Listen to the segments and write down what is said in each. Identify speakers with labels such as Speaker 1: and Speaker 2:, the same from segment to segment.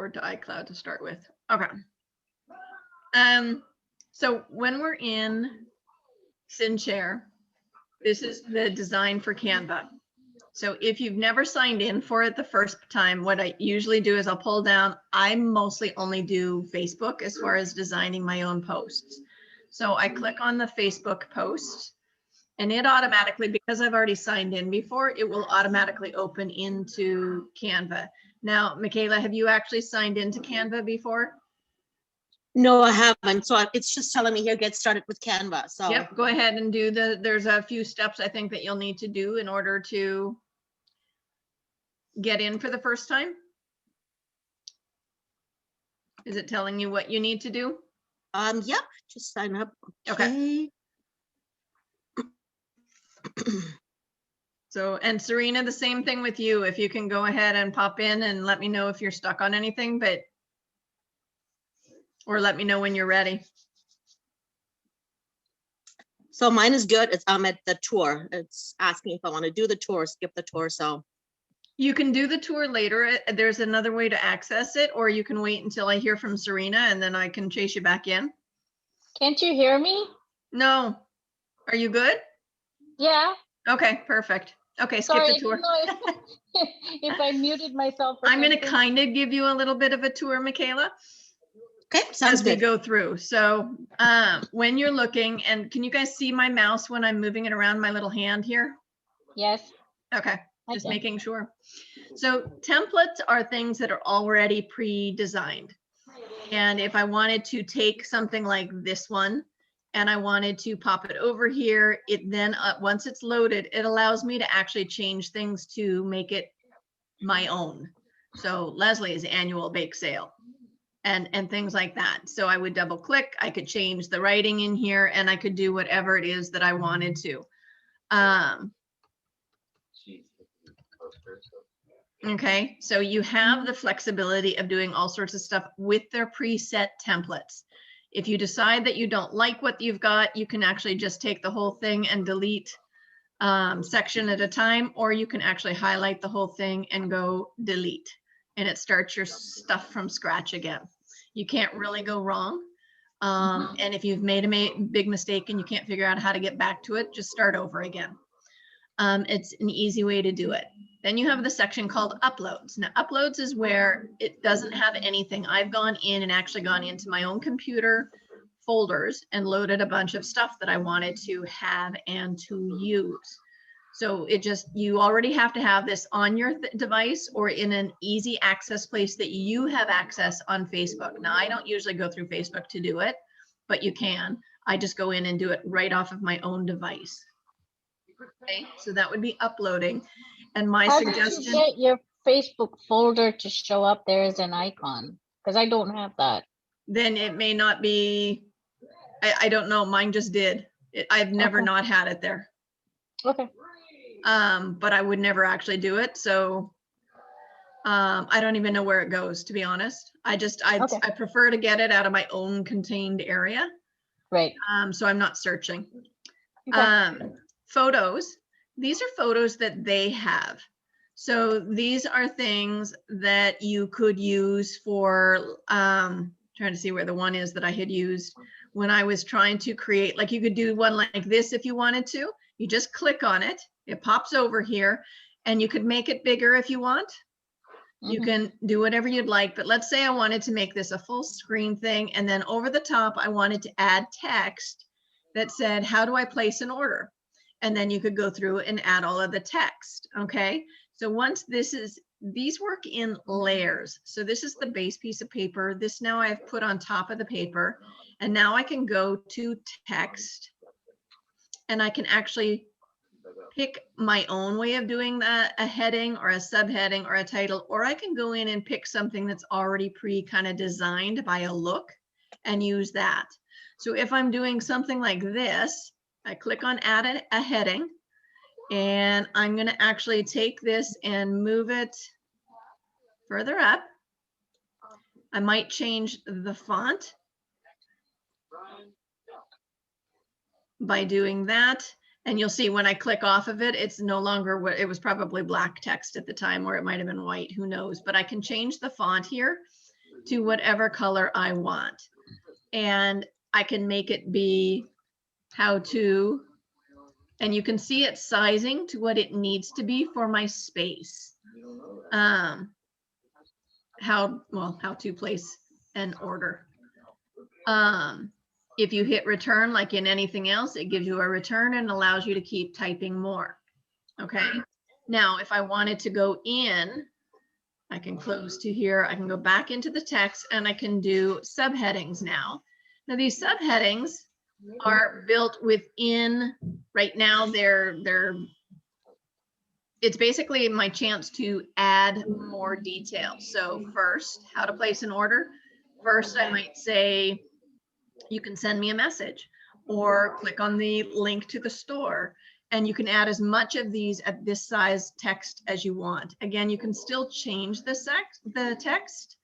Speaker 1: or to iCloud to start with. Okay. So when we're in CinchShare, this is the design for Canva. So if you've never signed in for it the first time, what I usually do is I'll pull down, I mostly only do Facebook as far as designing my own posts. So I click on the Facebook post and it automatically, because I've already signed in before, it will automatically open into Canva. Now, Michaela, have you actually signed into Canva before?
Speaker 2: No, I haven't. So it's just telling me here, get started with Canva. So
Speaker 1: yep, go ahead and do there's a few steps I think that you'll need to do in order to get in for the first time. Is it telling you what you need to do?
Speaker 2: Yep, just sign up.
Speaker 1: Okay. So, and Serena, the same thing with you. If you can go ahead and pop in and let me know if you're stuck on anything, or let me know when you're ready.
Speaker 2: So mine is good. It's at the tour. It's asking if I want to do the tour, skip the tour. So
Speaker 1: you can do the tour later. There's another way to access it, or you can wait until I hear from Serena and then I can chase you back in.
Speaker 3: Can't you hear me?
Speaker 1: No. Are you good?
Speaker 3: Yeah.
Speaker 1: Okay, perfect. Okay, skip
Speaker 3: Sorry,
Speaker 1: the tour.
Speaker 3: I didn't know if I muted myself.
Speaker 1: I'm going to kind of give you a little bit of a tour, Michaela.
Speaker 2: Okay, sounds good.
Speaker 1: As we go through. So when you're looking, and can you guys see my mouse when I'm moving it around my little hand here?
Speaker 3: Yes.
Speaker 1: Okay, just making sure. So templates are things that are already pre-designed. And if I wanted to take something like this one and I wanted to pop it over here, it then once it's loaded, it allows me to actually change things to make it my own. So Leslie's annual bake sale and things like that. So I would double click, I could change the writing in here and I could do whatever it is that I wanted to. Okay, so you have the flexibility of doing all sorts of stuff with their preset templates. If you decide that you don't like what you've got, you can actually just take the whole thing and delete section at a time, or you can actually highlight the whole thing and go delete, and it starts your stuff from scratch again. You can't really go wrong. And if you've made a big mistake and you can't figure out how to get back to it, just start over again. It's an easy way to do it. Then you have the section called uploads. Now uploads is where it doesn't have anything. I've gone in and actually gone into my own computer folders and loaded a bunch of stuff that I wanted to have and to use. So you already have to have this on your device or in an easy access place that you have access on Facebook. Now I don't usually go through Facebook to do it, but you can. I just go in and do it right off of my own device. Okay, so that would be uploading. And my suggestion.
Speaker 3: How did you get your Facebook folder to show up there as an icon? Because I don't have that.
Speaker 1: Then it may not be, I don't know, mine just did. I've never not had it there.
Speaker 3: Okay.
Speaker 1: But I would never actually do it. So I don't even know where it goes, to be honest. I prefer to get it out of my own contained area.
Speaker 3: Right.
Speaker 1: So I'm not searching.
Speaker 3: Okay.
Speaker 1: Photos. These are photos that they have. So these are things that you could use for, trying to see where the one is that I had used when I was trying to create, like you could do one like this if you wanted to. You just click on it, it pops over here, and you could make it bigger if you want. You can do whatever you'd like, but let's say I wanted to make this a full screen thing, and then over the top, I wanted to add text that said, how do I place an order? And then you could go through and add all of the text, okay? So once these work in layers. So this is the base piece of paper. This now I've put on top of the paper, and now I can go to text, and I can actually pick my own way of doing that, a heading or a subheading or a title, or I can go in and pick something that's already kind of designed by a look and use that. So if I'm doing something like this, I click on add a heading, and I'm going to actually take this and move it further up. I might change the font by doing that. And you'll see when I click off of it, it's no longer what it was, probably black text at the time, or it might have been white, who knows, but I can change the font here. to whatever color I want. And I can make it be how to, and you can see it sizing to what it needs to be for my space. How to place an order. If you hit return, like in anything else, it gives you a return and allows you to keep typing more. Okay. Now, if I wanted to go in, I can close to here. I can go back into the text and I can do subheadings now. Now these subheadings are built within, right now it's basically my chance to add more detail. So first, how to place an order. First, I might say, you can send me a message or click on the link to the store. And you can add as much of these at this size text as you want. Again, you can still change the text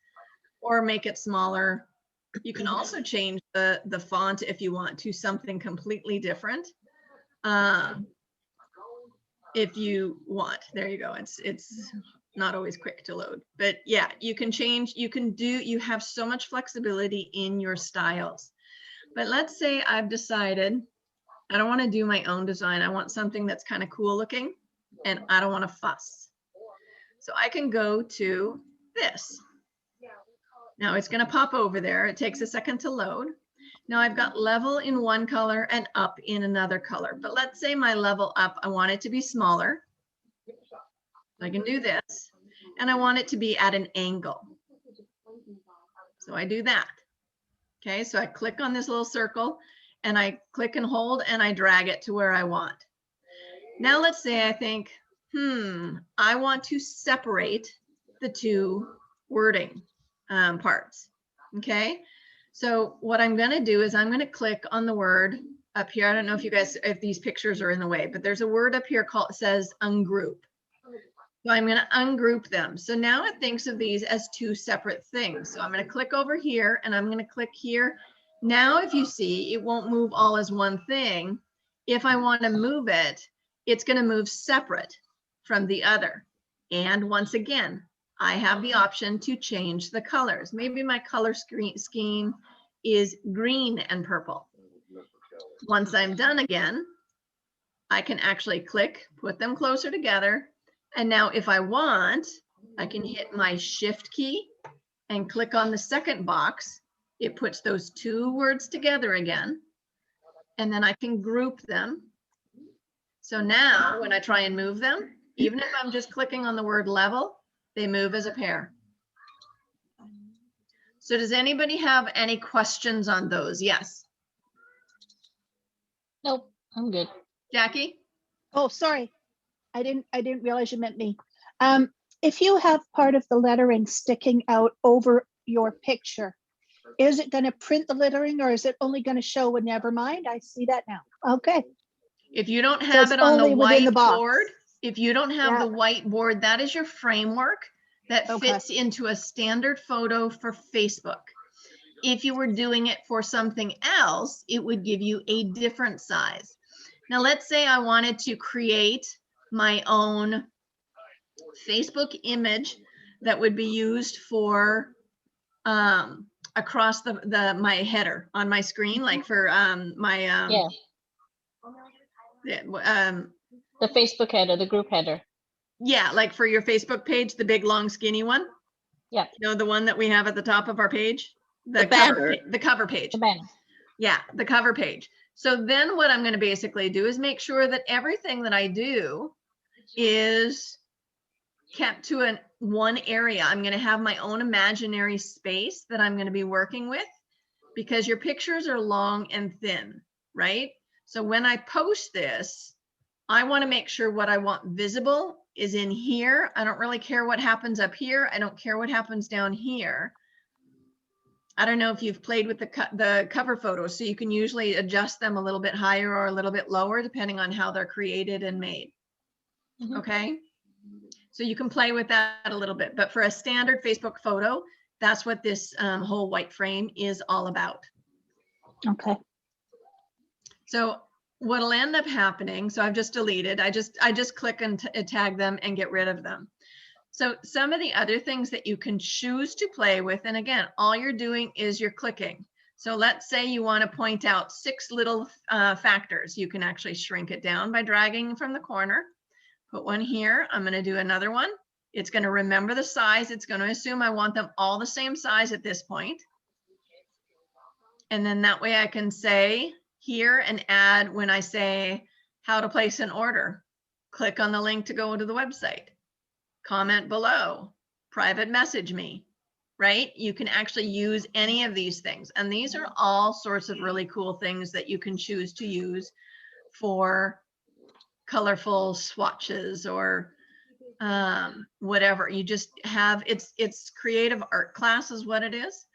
Speaker 1: or make it smaller. You can also change the font if you want to something completely different. If you want, there you go. It's not always quick to load, but yeah, you can change, you have so much flexibility in your styles. But let's say I've decided I don't want to do my own design. I want something that's kind of cool looking and I don't want to fuss. So I can go to this. Now it's going to pop over there. It takes a second to load. Now I've got level in one color and up in another color. But let's say my level up, I want it to be smaller. I can do this. And I want it to be at an angle. So I do that. Okay, so I click on this little circle and I click and hold and I drag it to where I want. Now let's say I think, I want to separate the two wording parts. Okay, so what I'm going to do is I'm going to click on the word up here. I don't know if you guys, if these pictures are in the way, but there's a word up here called, says ungroup. So I'm going to ungroup them. So now it thinks of these as two separate things. So I'm going to click over here and I'm going to click here. Now, if you see, it won't move all as one thing. If I want to move it, it's going to move separate from the other. And once again, I have the option to change the colors. Maybe my color scheme is green and purple. Once I'm done again, I can actually click, put them closer together. And now if I want, I can hit my shift key and click on the second box. It puts those two words together again. And then I can group them. So now when I try and move them, even if I'm just clicking on the word level, they move as a pair. So does anybody have any questions on those? Yes.
Speaker 3: Nope, I'm good.
Speaker 1: Jackie?
Speaker 4: Oh, sorry. I didn't realize you meant me. If you have part of the lettering sticking out over your picture, is it going to print the lettering or is it only going to show when? Never mind. I see that now. Okay.
Speaker 1: If you don't
Speaker 4: So
Speaker 1: have
Speaker 4: it's
Speaker 1: it on the
Speaker 4: only within the box.
Speaker 1: whiteboard, if you don't have
Speaker 4: Yeah.
Speaker 1: the whiteboard, that is your framework that
Speaker 4: Okay.
Speaker 1: fits into a standard photo for Facebook. If you were doing it for something else, it would give you a different size. Now, let's say I wanted to create my own Facebook image that would be used for across my header on my screen, like for my
Speaker 3: The Facebook header, the group header.
Speaker 1: yeah, like for your Facebook page, the big long skinny one.
Speaker 3: Yeah.
Speaker 1: You know, the one that we have at the top of our page,
Speaker 2: The banner.
Speaker 1: the cover page.
Speaker 3: The banner.
Speaker 1: Yeah, the cover page. So then what I'm going to basically do is make sure that everything that I do is kept to one area. I'm going to have my own imaginary space that I'm going to be working with, because your pictures are long and thin, right? So when I post this, I want to make sure what I want visible is in here. I don't really care what happens up here. I don't care what happens down here. I don't know if you've played with the cover photos, so you can usually adjust them a little bit higher or a little bit lower, depending on how they're created and made.
Speaker 3: Mhm.
Speaker 1: Okay. So you can play with that a little bit, but for a standard Facebook photo, that's what this whole white frame is all about.
Speaker 4: Okay.
Speaker 1: So what'll end up happening, so I've just deleted, I just click and tag them and get rid of them. So some of the other things that you can choose to play with, and again, all you're doing is you're clicking. So let's say you want to point out 6 little factors. You can actually shrink it down by dragging from the corner. Put one here. I'm going to do another one. It's going to remember the size. It's going to assume I want them all the same size at this point. And then that way I can say here and add when I say how to place an order. Click on the link to go to the website. Comment below. Private message me. Right? You can actually use any of these things. And these are all sorts of really cool things that you can choose to use for colorful swatches or whatever. You just have, it's creative art class is what it is.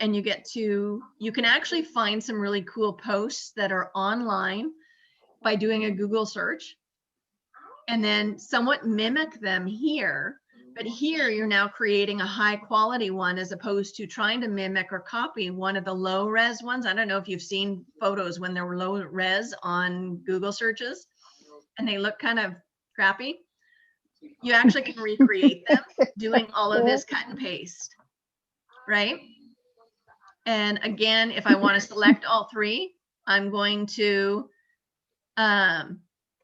Speaker 1: And you get to, you can actually find some really cool posts that are online by doing a Google search and then somewhat mimic them here. But here you're now creating a high quality one as opposed to trying to mimic or copy one of the low res ones. I don't know if you've seen photos when they were low res on Google searches and they look kind of crappy. You actually can recreate them doing all of this cut and paste, right? And again, if I want to select all 3, I'm going to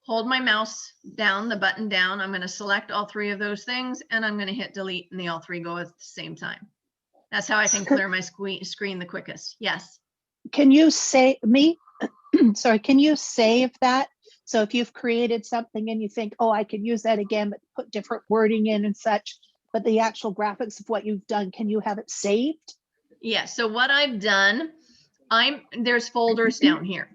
Speaker 1: hold my mouse down, the button down. I'm going to select all 3 of those things and I'm going to hit delete and they all 3 go at the same time. That's how I can clear my screen the quickest. Yes.
Speaker 4: Can you say sorry, can you save that? So if you've created something and you think, oh, I could use that again, but put different wording in and such, but the actual graphics of what you've done, can you have it saved?
Speaker 1: Yeah. So what I've done, there's folders down here.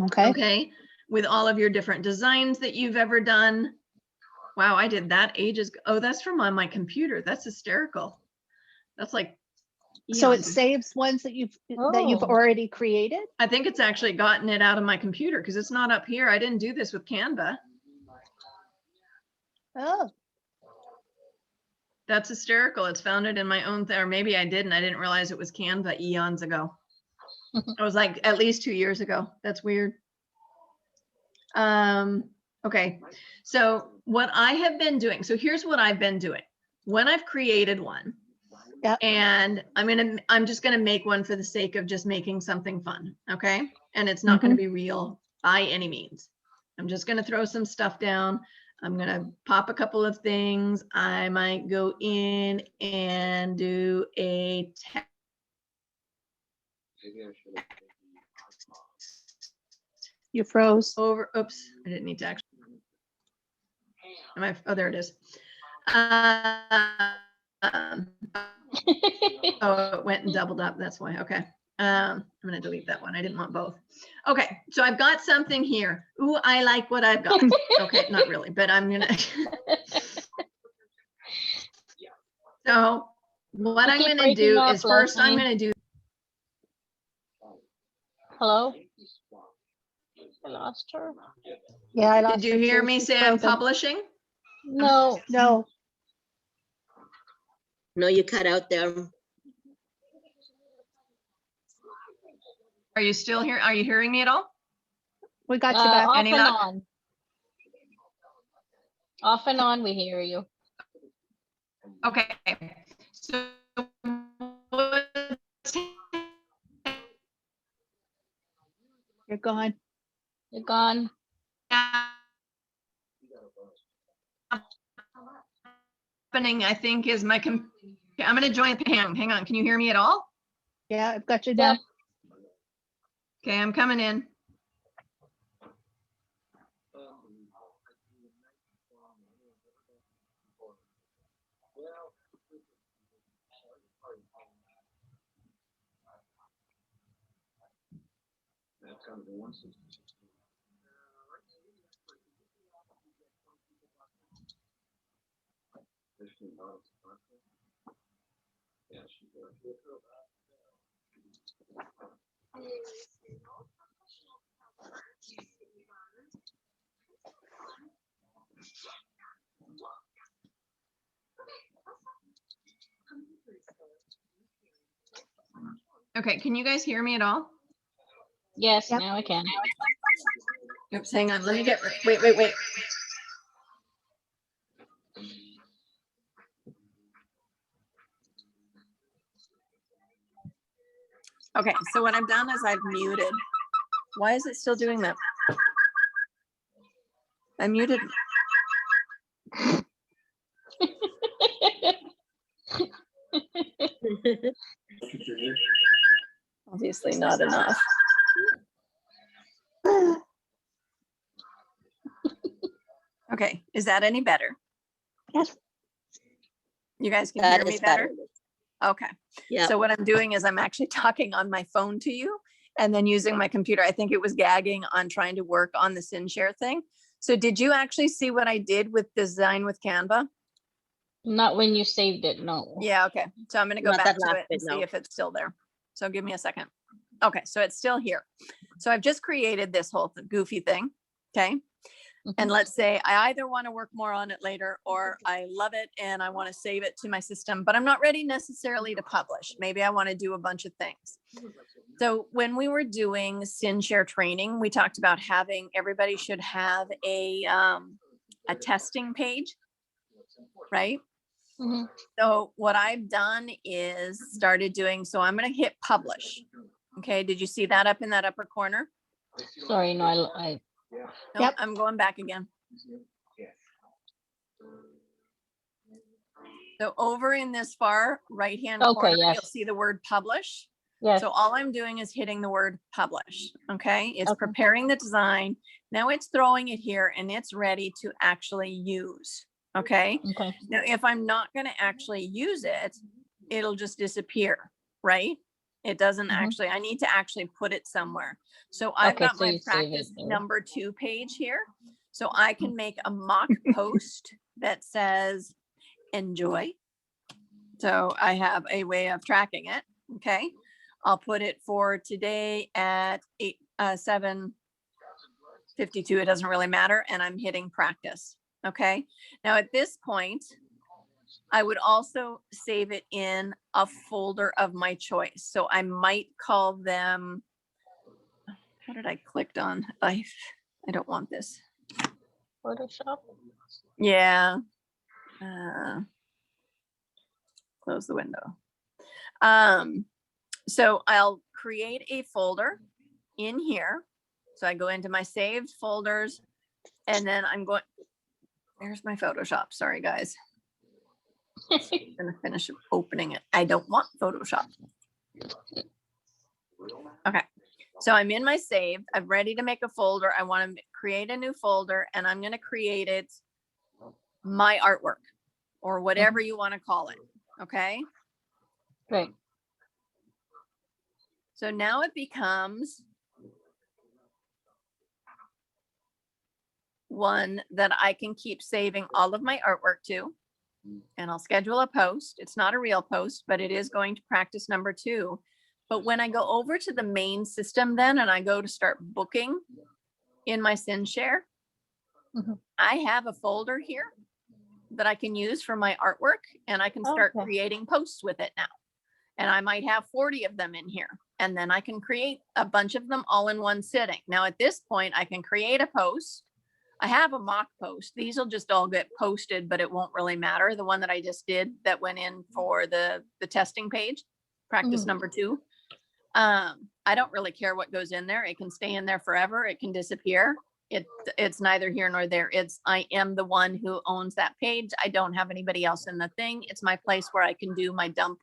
Speaker 4: Okay.
Speaker 1: Okay. With all of your different designs that you've ever done. Wow, I did that ages ago. Oh, that's from on my computer. That's hysterical. That's like.
Speaker 4: So it
Speaker 1: eons.
Speaker 4: saves ones that you've
Speaker 3: Oh.
Speaker 4: already created?
Speaker 1: I think it's actually gotten it out of my computer because it's not up here. I didn't do this with Canva.
Speaker 4: Oh,
Speaker 1: That's hysterical. It's found it in my own thing, or maybe I didn't. I didn't realize it was Canva eons ago. It was like at least 2 years ago. That's weird. Okay. So what I have been doing, so here's what I've been doing. When I've created one,
Speaker 4: Yep.
Speaker 1: and I'm just gonna make one for the sake of just making something fun, okay? And it's not gonna be real by any means. I'm just gonna throw some stuff down. I'm gonna pop a couple of things. I might go in and do a text.
Speaker 4: you froze.
Speaker 1: Over, oops, I didn't need to actually. Oh, there it is. Oh, it went and doubled up. That's why. Okay. I'm going to delete that one. I didn't want both. Okay. So I've got something here. Ooh, I like what I've got. Okay. Not really, but I'm going to. So what I'm going to do is first I'm going to do.
Speaker 3: Hello? I lost her.
Speaker 4: Yeah, I lost
Speaker 1: Did you
Speaker 4: her
Speaker 1: hear
Speaker 4: too.
Speaker 1: me
Speaker 4: She's
Speaker 1: say I'm
Speaker 4: frozen.
Speaker 1: publishing?
Speaker 3: No.
Speaker 4: No.
Speaker 2: No, you cut out there.
Speaker 1: Are you still here? Are you hearing me at all?
Speaker 4: We got you back.
Speaker 3: Off
Speaker 1: Any
Speaker 3: and
Speaker 1: luck?
Speaker 3: on. Off and on, we hear you.
Speaker 1: Okay. So
Speaker 4: You're gone.
Speaker 3: You're gone.
Speaker 1: happening, I think, is my I'm going to join. Hang on. Can you hear me at all?
Speaker 4: Yeah, I've got you
Speaker 3: Yeah.
Speaker 4: down.
Speaker 1: Okay, I'm coming in. Okay, can you guys hear me at all?
Speaker 3: Yes,
Speaker 4: Yep.
Speaker 3: now I can.
Speaker 1: Oops, hang on. Let me get, wait. Okay, so what I've done is I've muted. Why is it still doing that? I muted. Obviously not enough. Okay, is that any better?
Speaker 4: Yes.
Speaker 1: You guys can
Speaker 2: That
Speaker 1: hear me
Speaker 2: is
Speaker 1: better?
Speaker 2: better.
Speaker 1: Okay.
Speaker 2: Yeah.
Speaker 1: So what I'm doing is I'm actually talking on my phone to you and then using my computer. I think it was gagging on trying to work on the CinchShare thing. So did you actually see what I did with design with Canva?
Speaker 3: Not when you saved it, no.
Speaker 1: Yeah, okay. So I'm gonna go
Speaker 2: Not
Speaker 1: back
Speaker 2: that
Speaker 1: to
Speaker 2: last
Speaker 1: it and
Speaker 2: bit,
Speaker 1: see
Speaker 2: no.
Speaker 1: if it's still there. So give me a second. Okay, so it's still here. So I've just created this whole goofy thing, okay? And let's say I either want to work more on it later or I love it and I want to save it to my system, but I'm not ready necessarily to publish. Maybe I want to do a bunch of things. So when we were doing CinchShare training, we talked about having everybody should have a testing page, right?
Speaker 3: Mhm.
Speaker 1: So what I've done is started doing, so I'm going to hit publish. Okay, did you see that up in that upper corner?
Speaker 3: Sorry, no, I
Speaker 1: No,
Speaker 4: Yep.
Speaker 1: I'm going back again. So over in this far right-hand
Speaker 3: Okay,
Speaker 1: corner,
Speaker 3: yes.
Speaker 1: you'll see the word publish.
Speaker 3: yes.
Speaker 1: So all I'm doing is hitting the word publish, okay? It's
Speaker 3: Okay.
Speaker 1: preparing the design. Now it's throwing it here and it's ready to actually use, okay?
Speaker 3: Okay.
Speaker 1: Now, if I'm not gonna actually use it, it'll just disappear, right? It doesn't
Speaker 3: Mhm.
Speaker 1: actually, I need to actually put it somewhere. So I've
Speaker 3: Okay,
Speaker 1: got
Speaker 3: so
Speaker 1: my
Speaker 3: you save it
Speaker 1: practice
Speaker 3: there.
Speaker 1: number 2 page here. So I can make a mock post that says, enjoy. So I have a way of tracking it, okay? I'll put it for today at 7:52. It doesn't really matter. And I'm hitting practice, okay? Now at this point, I would also save it in a folder of my choice. So I might call them, what did I clicked on? I don't want this.
Speaker 3: Photoshop.
Speaker 1: Yeah. Close the window. So I'll create a folder in here. So I go into my saved folders and then I'm going, there's my Photoshop. Sorry, guys. I'm gonna finish opening it. I don't want Photoshop. Okay. So I'm in my saved. I'm ready to make a folder. I want to create a new folder and I'm going to create it my artwork or whatever you want to call it. Okay.
Speaker 3: Right.
Speaker 1: So now it becomes one that I can keep saving all of my artwork to, and I'll schedule a post. It's not a real post, but it is going to practice number 2. But when I go over to the main system then, and I go to start booking in my CinchShare,
Speaker 3: Mhm.
Speaker 1: I have a folder here that I can use for my artwork and I can start
Speaker 3: Okay.
Speaker 1: creating posts with it now. And I might have 40 of them in here. And then I can create a bunch of them all in one sitting. Now at this point, I can create a post. I have a mock post. These will just all get posted, but it won't really matter. The one that I just did that went in for the testing page, practice
Speaker 3: Mhm.
Speaker 1: number 2. I don't really care what goes in there. It can stay in there forever. It can disappear. It's neither here nor there. I am the one who owns that page. I don't have anybody else in the thing. It's my place where I can do my dump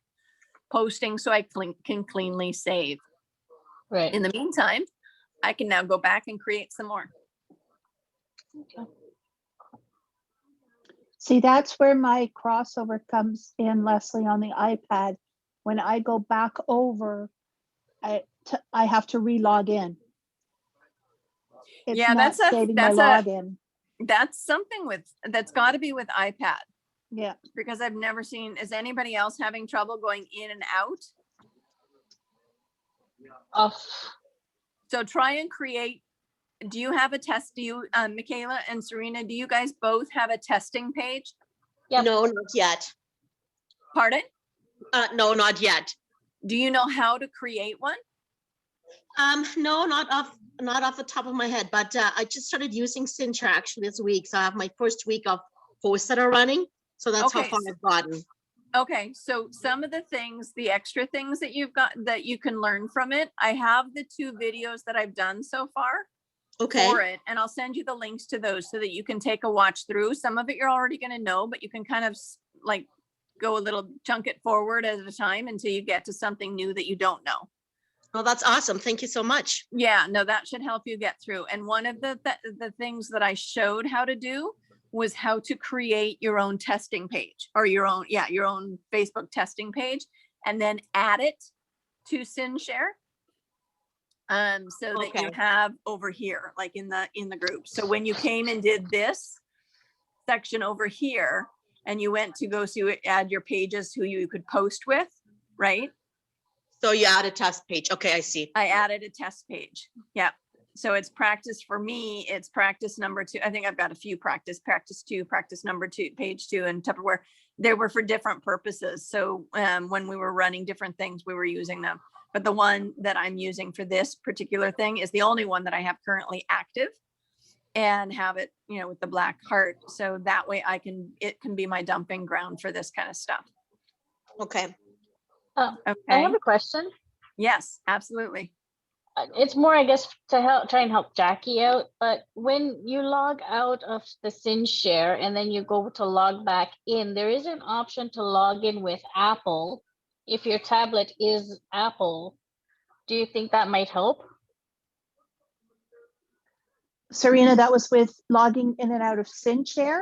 Speaker 1: posting so I can cleanly save.
Speaker 3: Right.
Speaker 1: In the meantime, I can now go back and create some more.
Speaker 3: Okay.
Speaker 4: See, that's where my crossover comes in, Leslie, on the iPad. When I go back over, I have to re-log in. It's
Speaker 1: Yeah,
Speaker 4: not saving my login.
Speaker 1: That's something that's got to be with iPad.
Speaker 4: Yeah.
Speaker 1: Because I've never seen, is anybody else having trouble going in and out?
Speaker 3: Off.
Speaker 1: So try and create, do you have a test? Do you, Michaela and Serena, do you guys both have a testing page?
Speaker 3: Yep.
Speaker 2: No, not yet.
Speaker 1: Pardon?
Speaker 2: No, not yet.
Speaker 1: Do you know how to create one?
Speaker 2: No, not off the top of my head, but I just started using CinchShare actually this week. So I have my first week of posts that are running. So that's how
Speaker 1: Okay,
Speaker 2: far I've gotten.
Speaker 1: Okay, so some of the things, the extra things that you've got that you can learn from it, I have the 2 videos that I've done so far
Speaker 2: Okay,
Speaker 1: for it, and I'll send you the links to those so that you can take a watch through. Some of it you're already going to know, but you can kind of like go a little chunk it forward at a time until you get to something new that you don't know.
Speaker 2: well, that's awesome. Thank you so much.
Speaker 1: Yeah, no, that should help you get through. And one of the things that I showed how to do was how to create your own testing page or your own Facebook testing page, and then add it to CinchShare. So that you
Speaker 2: Okay.
Speaker 1: have over here, like in the group. So when you came and did this section over here, and you went to go see add your pages who you could post with, right?
Speaker 2: So you add a test page. Okay, I see.
Speaker 1: I added a test page. Yeah. So it's practice for me. It's practice number 2. I think I've got a few practice 2, practice number 2, page 2, and Tupperware. They were for different purposes. So when we were running different things, we were using them. But the one that I'm using for this particular thing is the only one that I have currently active and have it, with the black heart. So that way it can be my dumping ground for this kind of stuff.
Speaker 2: Okay.
Speaker 3: I
Speaker 1: Okay.
Speaker 3: have a question.
Speaker 1: Yes, absolutely.
Speaker 3: It's more, I guess, to try and help Jackie out. But when you log out of the CinchShare and then you go to log back in, there is an option to log in with Apple. If your tablet is Apple, do you think that might help?
Speaker 4: Serena, that was with logging in and out of CinchShare,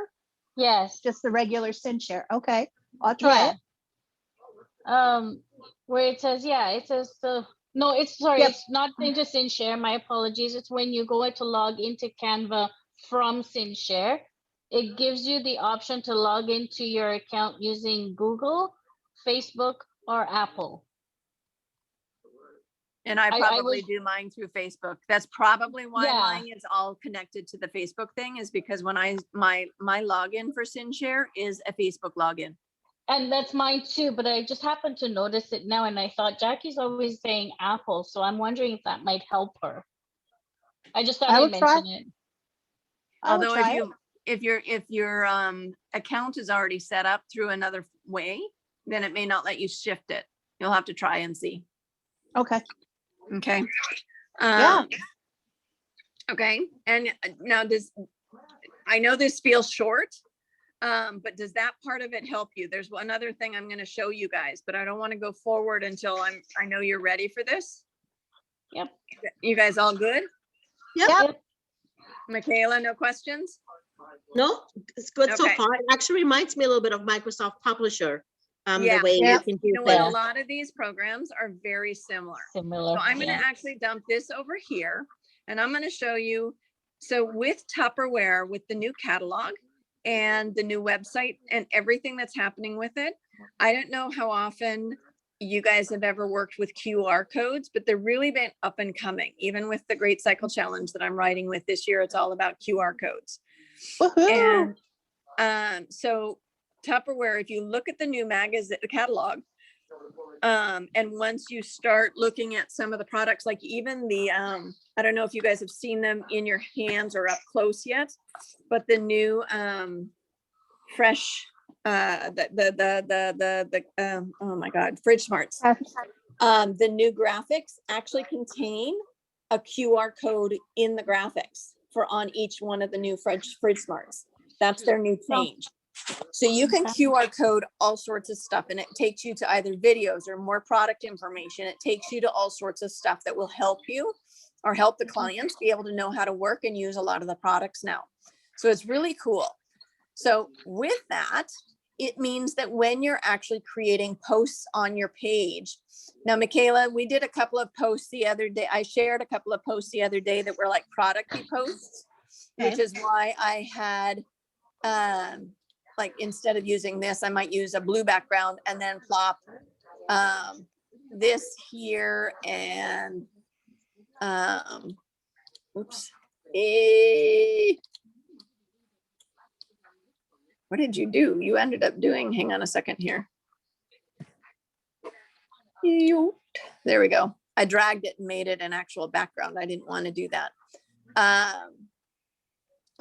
Speaker 3: Yes.
Speaker 4: just the regular CinchShare. Okay, I'll try it.
Speaker 3: Where it says no, it's sorry,
Speaker 4: Yep.
Speaker 3: it's not into CinchShare. My apologies. It's when you go to log into Canva from CinchShare, it gives you the option to log into your account using Google, Facebook, or Apple.
Speaker 1: And I probably do mine through Facebook. That's probably why mine is all connected to the Facebook thing, is because when my login for CinchShare is a Facebook login.
Speaker 3: And that's mine too, but I just happened to notice it now, and I thought Jackie's always saying Apple, so I'm wondering if that might help her. I just thought I'd mention it.
Speaker 1: Although if your account is already set up through another way, then it may not let you shift it. You'll have to try and see.
Speaker 4: Okay.
Speaker 1: Okay.
Speaker 4: Yeah.
Speaker 1: Okay. And now I know this feels short, but does that part of it help you? There's one other thing I'm going to show you guys, but I don't want to go forward until I know you're ready for this.
Speaker 3: Yep.
Speaker 1: You guys all good?
Speaker 2: Yep.
Speaker 1: Michaela, no questions?
Speaker 2: No, it's good so
Speaker 1: Okay.
Speaker 2: far. It actually reminds me a little bit of Microsoft Publisher.
Speaker 1: Yeah.
Speaker 2: The way you can do
Speaker 1: You know what?
Speaker 2: things.
Speaker 1: A lot of these programs are very similar. So
Speaker 3: Similar.
Speaker 1: I'm going to actually dump this over here, and I'm going to show you. So with Tupperware, with the new catalog and the new website and everything that's happening with it, I don't know how often you guys have ever worked with QR codes, but they're really been up and coming. Even with the Great Cycle Challenge that I'm writing with this year, it's all about QR codes.
Speaker 4: Woohoo.
Speaker 1: And so Tupperware, if you look at the new magazine, the catalog, and once you start looking at some of the products, like even the, I don't know if you guys have seen them in your hands or up close yet, but the new fresh, oh my God, Fridge Smarts. The new graphics actually contain a QR code in the graphics for on each one of the new Fridge Smarts. That's their new change. So you can QR code all sorts of stuff, and it takes you to either videos or more product information. It takes you to all sorts of stuff that will help you or help the clients be able to know how to work and use a lot of the products now. So it's really cool. So with that, it means that when you're actually creating posts on your page, now, Michaela, we did a couple of posts the other day. I shared a couple of posts the other day that were like product-y posts, which is why I had, like, instead of using this, I might use a blue background and then plop this here and, oops. What did you do? You ended up doing, hang on a second here. There we go. I dragged it and made it an actual background. I didn't want to do that.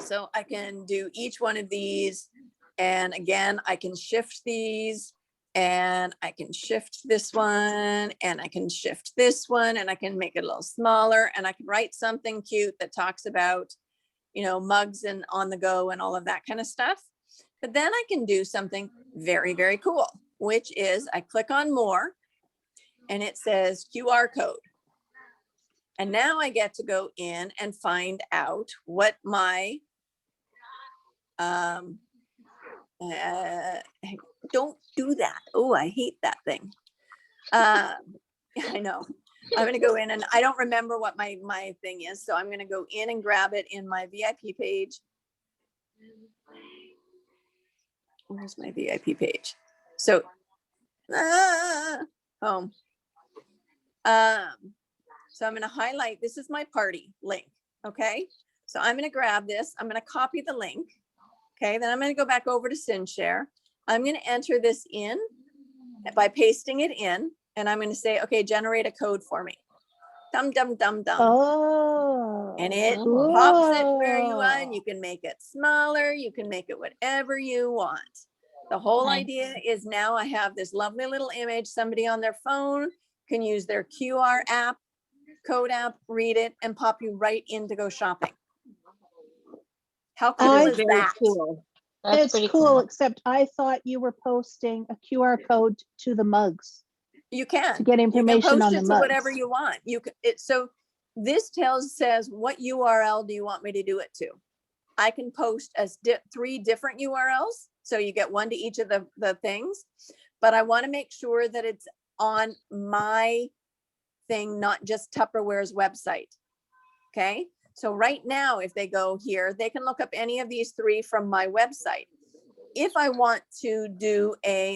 Speaker 1: So I can do each one of these. And again, I can shift these
Speaker 5: And I can shift this one and I can shift this one and I can make it a little smaller and I can write something cute that talks about, you know, mugs and on the go and all of that kind of stuff. But then I can do something very, very cool, which is I click on more and it says QR code. And now I get to go in and find out what my, don't do that. Oh, I hate that thing. I know. I'm going to go in and I don't remember what my thing is. So I'm going to go in and grab it in my VIP page. Where's my VIP page? So, home. So I'm going to highlight, this is my party link. Okay. So I'm going to grab this. I'm going to copy the link. Okay. Then I'm going to go back over to CinchShare. I'm going to enter this in by pasting it in. And I'm going to say, okay, generate a code for me. Dum, dum, dum, dum.
Speaker 4: Oh.
Speaker 5: And it
Speaker 3: Cool.
Speaker 5: pops it where you want. You can make it smaller. You can make it whatever you want. The whole
Speaker 3: Nice.
Speaker 5: idea is now I have this lovely little image. Somebody on their phone can use their QR app, code app, read it, and pop you right in to go shopping. How cool
Speaker 2: That
Speaker 5: is
Speaker 2: is very
Speaker 5: that?
Speaker 2: cool.
Speaker 3: That's
Speaker 4: It's
Speaker 3: pretty
Speaker 4: cool, except I thought you were posting a QR code to the mugs
Speaker 5: You can.
Speaker 4: to get
Speaker 5: You can
Speaker 4: information
Speaker 5: post
Speaker 4: on
Speaker 5: it
Speaker 4: the
Speaker 5: to whatever
Speaker 4: mugs.
Speaker 5: you want. You can, so this says what URL do you want me to do it to? I can post as 3 different URLs. So you get one to each of the things, but I want to make sure that it's on my thing, not just Tupperware's website. Okay. So right now, if they go here, they can look up any of these 3 from my website. If I want to do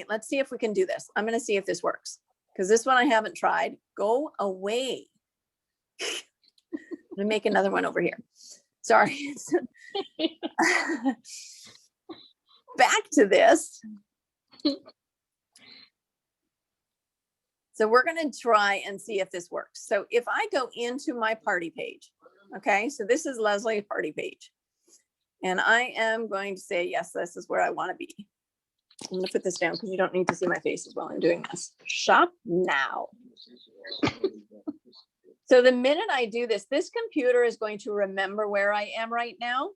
Speaker 5: let's see if we can do this. I'm going to see if this works because this one I haven't tried. Go away. I'm going to make another one over here. Sorry. Back to this. So we're going to try and see if this works. So if I go into my party page, okay, so this is Leslie's party page. And I am going to say, yes, this is where I want to be. I'm going to put this down because you don't need to see my faces while I'm doing this. Shop now. So the minute I do this, this computer is going to remember where I am right now,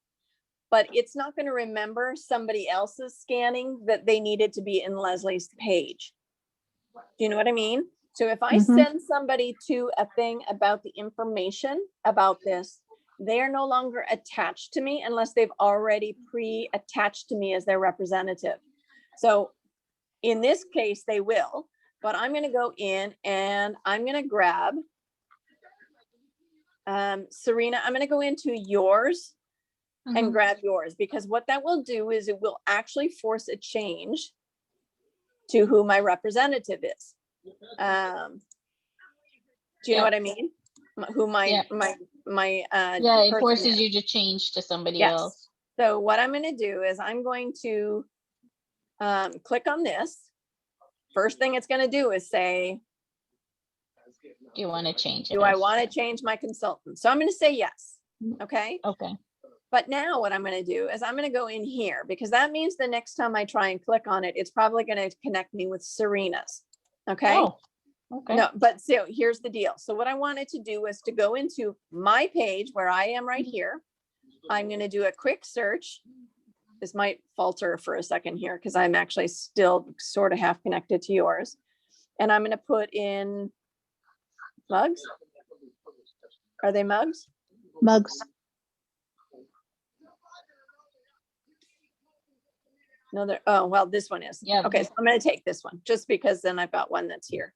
Speaker 5: but it's not going to remember somebody else's scanning that they needed to be in Leslie's page. Do you know what I mean? So if I send somebody to a thing about the information about this, they are no longer attached to me unless they've already pre-attached to me as their representative. So in this case, they will, but I'm going to go in and I'm going to grab Serena, I'm going to go into yours and grab yours, because what that will do is it will actually force a change to who my representative is. Do you know what I mean? Who my
Speaker 3: it
Speaker 5: person
Speaker 3: forces
Speaker 5: is.
Speaker 3: you to change to somebody
Speaker 5: Yes.
Speaker 3: else.
Speaker 5: So what I'm going to do is I'm going to click on this. First thing it's going to do is say,
Speaker 3: Do you want to change it?
Speaker 5: do I want to change my consultant? So I'm going to say yes. Okay.
Speaker 3: Okay.
Speaker 5: But now what I'm going to do is I'm going to go in here, because that means the next time I try and click on it, it's probably going to connect me with Serena's. Okay.
Speaker 3: Oh, okay.
Speaker 5: No, but so here's the deal. So what I wanted to do was to go into my page where I am right here. I'm going to do a quick search. This might falter for a second here because I'm actually still sort of half connected to yours. And I'm going to put in mugs. Are they mugs?
Speaker 4: Mugs.
Speaker 5: No, they're, oh, well, this one is.
Speaker 3: Yeah.
Speaker 5: Okay, so I'm going to take this one just because then I've got one that's here.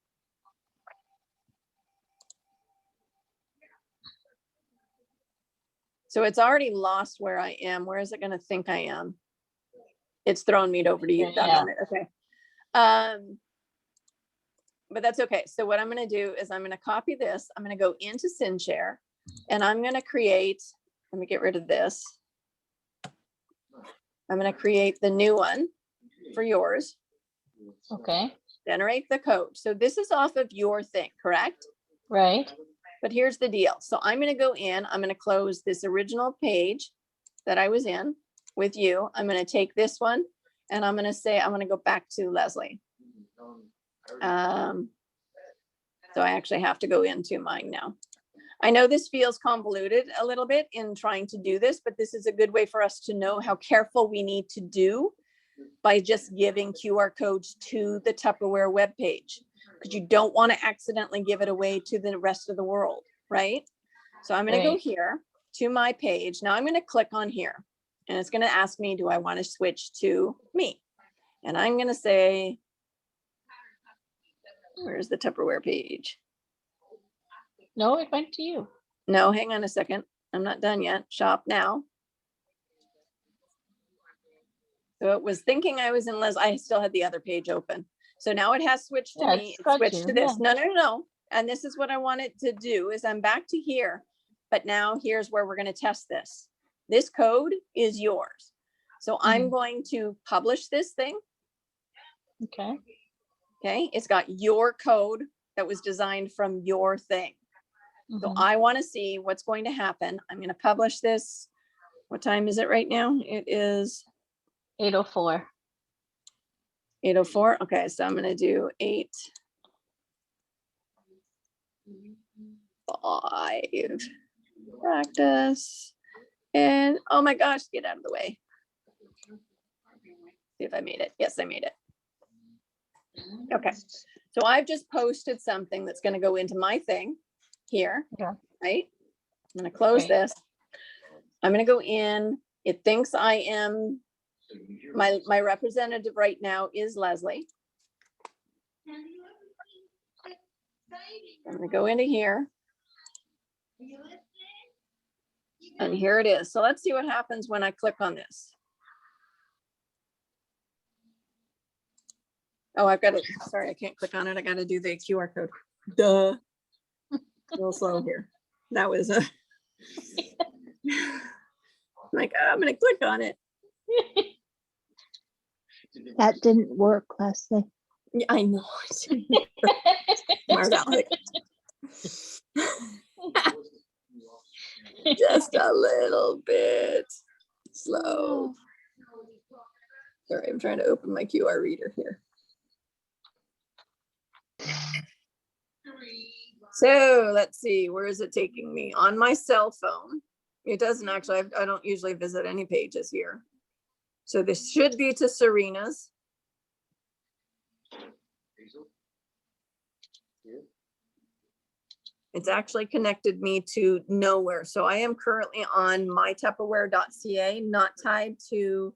Speaker 5: So it's already lost where I am. Where is it going to think I am? It's thrown me over to you.
Speaker 3: Yeah.
Speaker 5: Okay. But that's okay. So what I'm going to do is I'm going to copy this. I'm going to go into CinchShare and I'm going to create, let me get rid of this. I'm going to create the new one for yours.
Speaker 3: Okay.
Speaker 5: Generate the code. So this is off of your thing, correct?
Speaker 3: Right.
Speaker 5: But here's the deal. So I'm going to go in, I'm going to close this original page that I was in with you. I'm going to take this one and I'm going to say, I'm going to go back to Leslie. So I actually have to go into mine now. I know this feels convoluted a little bit in trying to do this, but this is a good way for us to know how careful we need to do by just giving QR codes to the Tupperware webpage, because you don't want to accidentally give it away to the rest of the world, right? So I'm going to go
Speaker 3: Right.
Speaker 5: here to my page. Now I'm going to click on here, and it's going to ask me, do I want to switch to me? And I'm going to say, where's the Tupperware page?
Speaker 3: No, it went to you.
Speaker 5: No, hang on a second. I'm not done yet. Shop now. So it was thinking I was in I still had the other page open. So now it has switched to
Speaker 3: Yeah,
Speaker 5: me.
Speaker 3: it's
Speaker 5: It
Speaker 3: got
Speaker 5: switched to
Speaker 3: you,
Speaker 5: this.
Speaker 3: yeah.
Speaker 5: No. And this is what I wanted to do is I'm back to here, but now here's where we're going to test this. This code is yours. So I'm going to publish this thing.
Speaker 3: Okay.
Speaker 5: Okay. It's got your code that was designed from your thing. So
Speaker 3: Mhm.
Speaker 5: I want to see what's going to happen. I'm going to publish this. What time is it right now? It is
Speaker 3: 8:04.
Speaker 5: 8:04. Okay, so I'm going to do 8:05 practice. And oh my gosh, get out of the way. See if I made it. Yes, I made it. Okay, so I've just posted something that's going to go into my thing here,
Speaker 3: Okay.
Speaker 5: right? I'm going to close
Speaker 3: Right.
Speaker 5: this. I'm going to go in. It thinks I am, my representative right now is Leslie. I'm going to go into here. And here it is. So let's see what happens when I click on this. Oh, I've got to, sorry, I can't click on it. I got to do the QR code. Duh. A little slow here. That was a, like, I'm going to click on it.
Speaker 4: That didn't work, Leslie.
Speaker 5: Yeah, I know. Smart aleck. Just a little bit slow. Sorry, I'm trying to open my QR reader here. So let's see, where is it taking me? On my cell phone. It doesn't actually, I don't usually visit any pages here. So this should be to Serena's. It's actually connected me to nowhere. So I am currently on mytupperware.ca, not tied to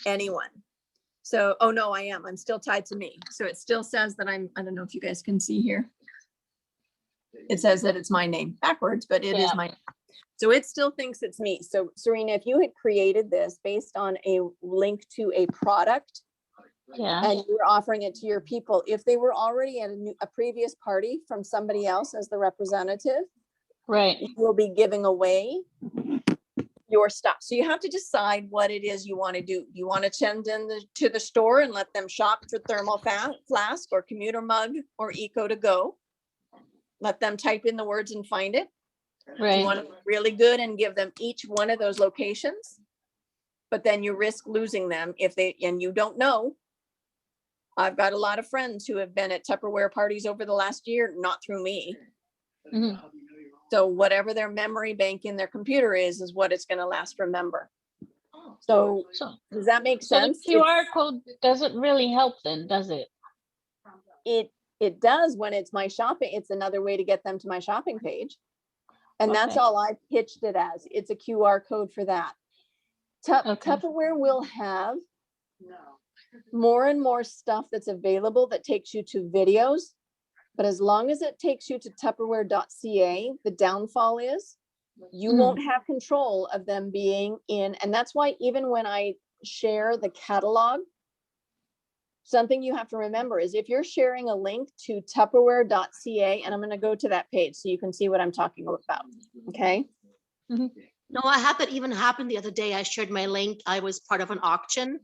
Speaker 5: anyone. So, oh no, I am. I'm still tied to me. So it still says that I don't know if you guys can see here. It says that it's my name backwards, but it is my name. So it still thinks it's me. So Serena, if you had created this based on a link to a product,
Speaker 3: Yeah.
Speaker 5: and you're offering it to your people, if they were already at a previous party from somebody else as the representative,
Speaker 3: Right.
Speaker 5: you will be giving away your stuff. So you have to decide what it is you want to do. You want to send in to the store and let them shop for thermal flask or commuter mug or eco to go. Let them type in the words and find it.
Speaker 3: Right.
Speaker 5: You want to be really good and give them each one of those locations, but then you risk losing them if they, and you don't know. I've got a lot of friends who have been at Tupperware parties over the last year, not through me.
Speaker 3: Mhm.
Speaker 5: So whatever their memory bank in their computer is what it's going to last remember. So
Speaker 3: So,
Speaker 5: does that make
Speaker 3: so the
Speaker 5: sense?
Speaker 3: QR code doesn't really help then, does it?
Speaker 5: It does when it's my shopping. It's another way to get them to my shopping page. And that's
Speaker 3: Okay.
Speaker 5: all I pitched it as. It's a QR code for that.
Speaker 3: Okay.
Speaker 5: Tupperware will have more and more stuff that's available that takes you to videos. But as long as it takes you to Tupperware.ca, the downfall is you won't have control of them being in. And that's why even when I share the catalog, something you have to remember is if you're sharing a link to Tupperware.ca, and I'm going to go to that page so you can see what I'm talking about. Okay.
Speaker 2: No, I had that even happen the other day. I shared my link. I was part of an auction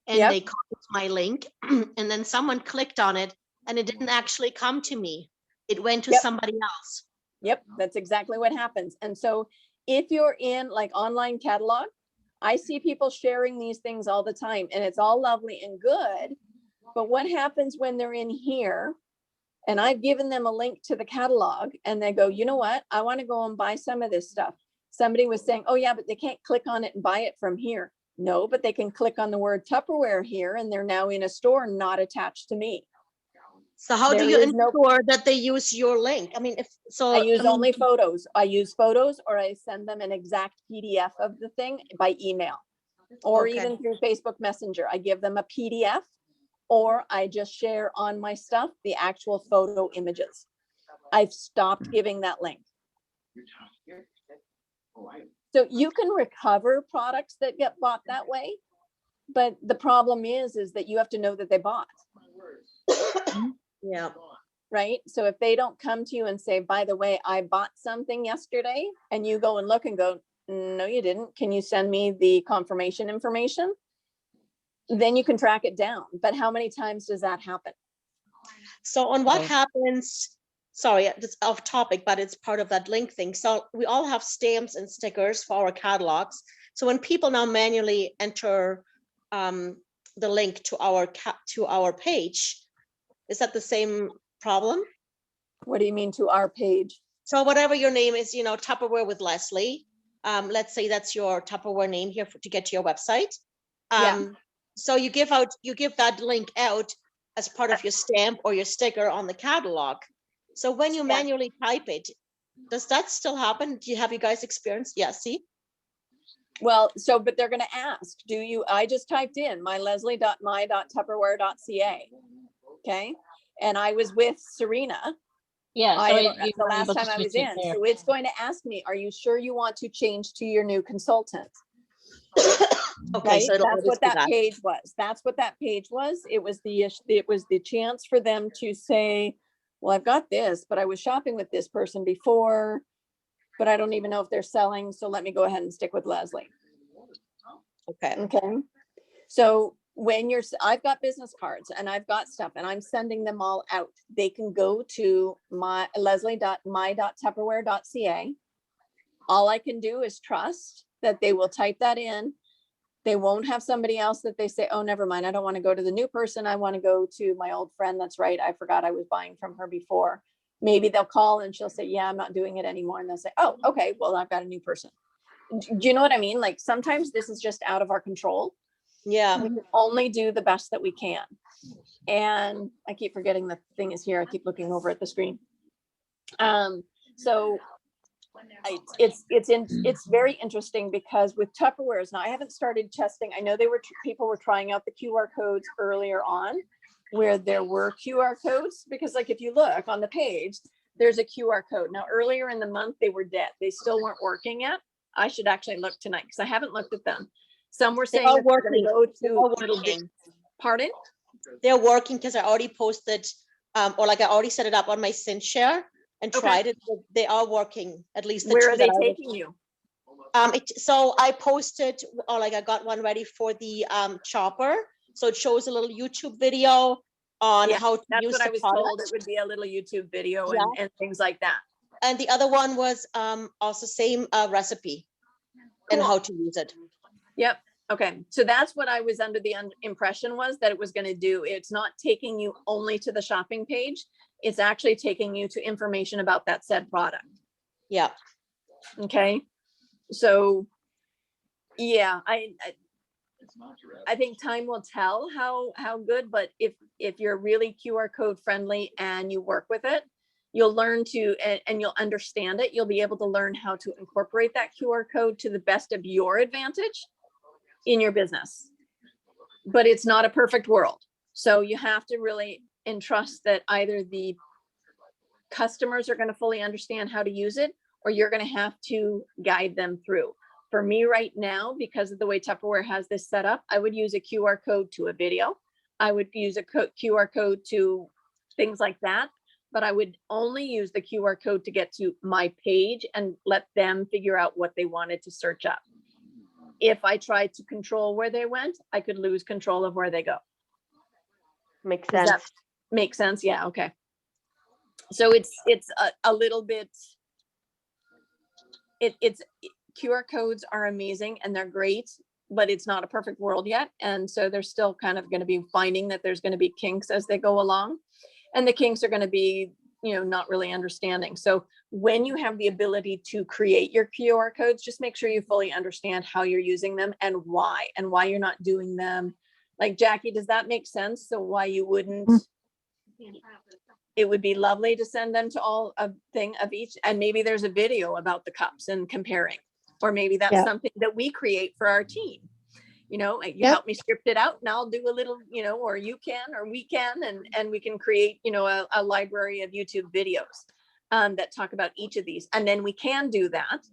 Speaker 2: and
Speaker 5: Yep.
Speaker 2: they copied my link and then someone clicked on it and it didn't actually come to me. It went to
Speaker 5: Yep.
Speaker 2: somebody else.
Speaker 5: Yep, that's exactly what happens. And so if you're in like online catalog, I see people sharing these things all the time and it's all lovely and good. But what happens when they're in here and I've given them a link to the catalog and they go, you know what? I want to go and buy some of this stuff. Somebody was saying, oh yeah, but they can't click on it and buy it from here. No, but they can click on the word Tupperware here and they're now in a store not attached to me.
Speaker 2: So how do
Speaker 5: There
Speaker 2: you
Speaker 5: is no-
Speaker 2: ensure that they use your link? I mean, if so,
Speaker 5: I use
Speaker 2: mean,
Speaker 5: only photos. I use photos or I send them an exact PDF of the thing by email or
Speaker 2: Okay.
Speaker 5: even through Facebook Messenger. I give them a PDF or I just share on my stuff the actual photo images. I've stopped giving that link. So you can recover products that get bought that way, but the problem is that you have to know that they bought.
Speaker 2: Yeah.
Speaker 5: Right? So if they don't come to you and say, by the way, I bought something yesterday, and you go and look and go, no, you didn't. Can you send me the confirmation information? Then you can track it down. But how many times does that happen?
Speaker 2: So on what
Speaker 3: Right.
Speaker 2: happens, sorry, it's off topic, but it's part of that link thing. So we all have stamps and stickers for our catalogs. So when people now manually enter the link to our page, is that the same problem?
Speaker 5: What do you mean to our page?
Speaker 2: So whatever your name is, Tupperware with Leslie, let's say that's your Tupperware name here to get to your website.
Speaker 5: Yeah.
Speaker 2: So you give that link out as part of your stamp or your sticker on the catalog. So when you
Speaker 5: Yeah.
Speaker 2: manually type it, does that still happen? Have you guys experienced? Yeah, see?
Speaker 5: Well, but they're going to ask, I just typed in leslie.my.tupperware.ca. Okay. And I was with Serena.
Speaker 3: Yeah, so you
Speaker 5: The
Speaker 3: were
Speaker 5: last
Speaker 3: able to
Speaker 5: time I was
Speaker 3: switch it
Speaker 5: in.
Speaker 3: there.
Speaker 5: So it's going to ask me, are you sure you want to change to your new consultant?
Speaker 2: Okay,
Speaker 5: Right?
Speaker 2: so it'll
Speaker 5: That's
Speaker 2: always
Speaker 5: what
Speaker 2: be
Speaker 5: that page was. That's what that page was. It was the chance for them to say, well, I've got this, but I was shopping with this person before, but I don't even know if they're selling. So let me go ahead and stick with Leslie.
Speaker 2: Okay.
Speaker 5: Okay. So when I've got business cards and I've got stuff and I'm sending them all out, they can go to my leslie.my.tupperware.ca. All I can do is trust that they will type that in. They won't have somebody else that they say, oh, never mind. I don't want to go to the new person. I want to go to my old friend. That's right. I forgot I was buying from her before. Maybe they'll call and she'll say, yeah, I'm not doing it anymore. And they'll say, oh, okay, well, I've got a new person. Do you know what I mean? Like sometimes this is just out of our control.
Speaker 2: Yeah.
Speaker 5: We can only do the best that we can. And I keep forgetting the thing is here. I keep looking over at the screen. So it's very interesting because with Tupperwares, now I haven't started testing. I know people were trying out the QR codes earlier on where there were QR codes, because like if you look on the page, there's a QR code. Now earlier in the month, they were dead. They still weren't working yet. I should actually look tonight because I haven't looked at them. Some were saying
Speaker 2: are
Speaker 5: that they're going
Speaker 2: working.
Speaker 5: to go
Speaker 2: They
Speaker 5: to
Speaker 2: are
Speaker 5: little
Speaker 2: working.
Speaker 5: bit. Pardon?
Speaker 2: They're working because I already posted, or like I already set it up on my CinchShare and
Speaker 5: Okay.
Speaker 2: tried it. They are working, at least the
Speaker 5: Where
Speaker 2: two
Speaker 5: are they
Speaker 2: that
Speaker 5: taking you?
Speaker 2: So I posted, or like I got one ready for the chopper. So it shows a little YouTube video on
Speaker 5: Yeah,
Speaker 2: how to
Speaker 5: That's
Speaker 2: use
Speaker 5: what I
Speaker 2: the
Speaker 5: was told.
Speaker 2: product.
Speaker 5: It would be a little YouTube video
Speaker 2: Yeah.
Speaker 5: and things like that.
Speaker 2: And the other one was also same recipe and
Speaker 5: Cool.
Speaker 2: how to use it.
Speaker 5: Yep. Okay. So that's what I was under the impression was that it was going to do. It's not taking you only to the shopping page. It's actually taking you to information about that said product.
Speaker 2: Yeah.
Speaker 5: Okay. So yeah, I think time will tell how good, but if you're really QR code friendly and you work with it, you'll learn to, and you'll understand it. You'll be able to learn how to incorporate that QR code to the best of your advantage in your business. But it's not a perfect world. So you have to really entrust that either the customers are going to fully understand how to use it, or you're going to have to guide them through. For me right now, because of the way Tupperware has this set up, I would use a QR code to a video. I would use a QR code to things like that, but I would only use the QR code to get to my page and let them figure out what they wanted to search up. If I tried to control where they went, I could lose control of where they go.
Speaker 2: Makes
Speaker 5: Does
Speaker 2: sense.
Speaker 5: that make sense? Yeah. Okay. So it's a little bit, it's QR codes are amazing and they're great but it's not a perfect world yet. And so they're still kind of going to be finding that there's going to be kinks as they go along. And the kinks are going to be, not really understanding. So when you have the ability to create your QR codes, just make sure you fully understand how you're using them and why you're not doing them. Like, Jackie, does that make sense? So why you wouldn't? It would be lovely to send them to all a thing of each, and maybe there's a video about the cups and comparing, or maybe that's something that we create for our team. You help me script it out and I'll do a little, or you can, or we can, and we can create, a library of YouTube videos that talk about each of these. And then we can do that.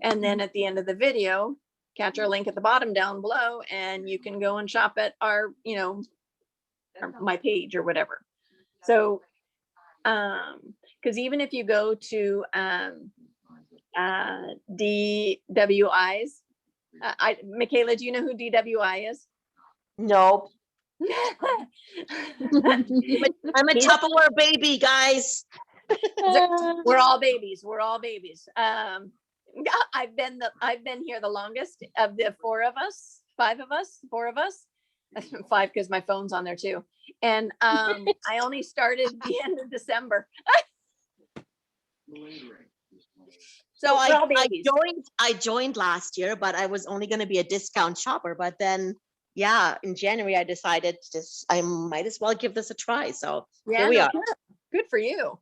Speaker 5: And then at the end of the video, catch our link at the bottom down below, and you can go and shop at our, my page or whatever. So, because even if you go to DWIs, Michaela, do you know who DWI is?
Speaker 2: Nope. I'm a Tupperware baby, guys.
Speaker 5: We're all babies. We're all babies. I've been here the longest of the four of us, five of us. Five because my phone's on there too. And I only started the end of December. So
Speaker 2: I joined last year, but I was only going to be a discount shopper. But then, in January, I decided I might as well give this a try. So here we are.
Speaker 5: Good for you.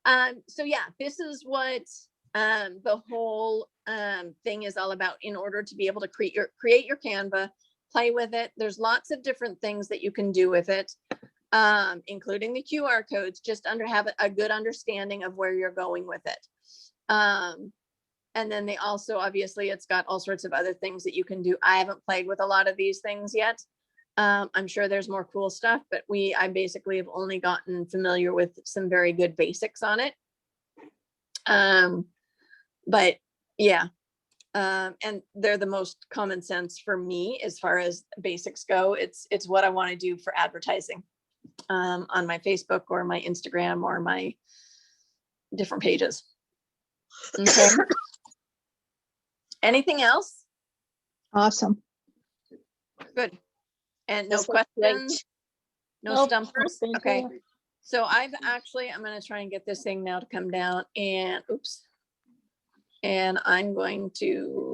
Speaker 5: So this is what the whole thing is all about. In order to be able to create your Canva, play with it. There's lots of different things that you can do with it, including the QR codes. Just have a good understanding of where you're going with it. And then they also, obviously, it's got all sorts of other things that you can do. I haven't played with a lot of these things yet. I'm sure there's more cool stuff, but I basically have only gotten familiar with some very good basics on it. But yeah, and they're the most common sense for me as far as basics go. It's what I want to do for advertising on my Facebook or my Instagram or my different pages. Okay. Anything else?
Speaker 4: Awesome.
Speaker 5: Good. And no
Speaker 2: This was
Speaker 5: questions? No
Speaker 3: Nope.
Speaker 5: stumpers?
Speaker 3: Thank
Speaker 5: Okay.
Speaker 3: you.
Speaker 5: So I'm going to try and get this thing now to come down, and oops. And I'm going to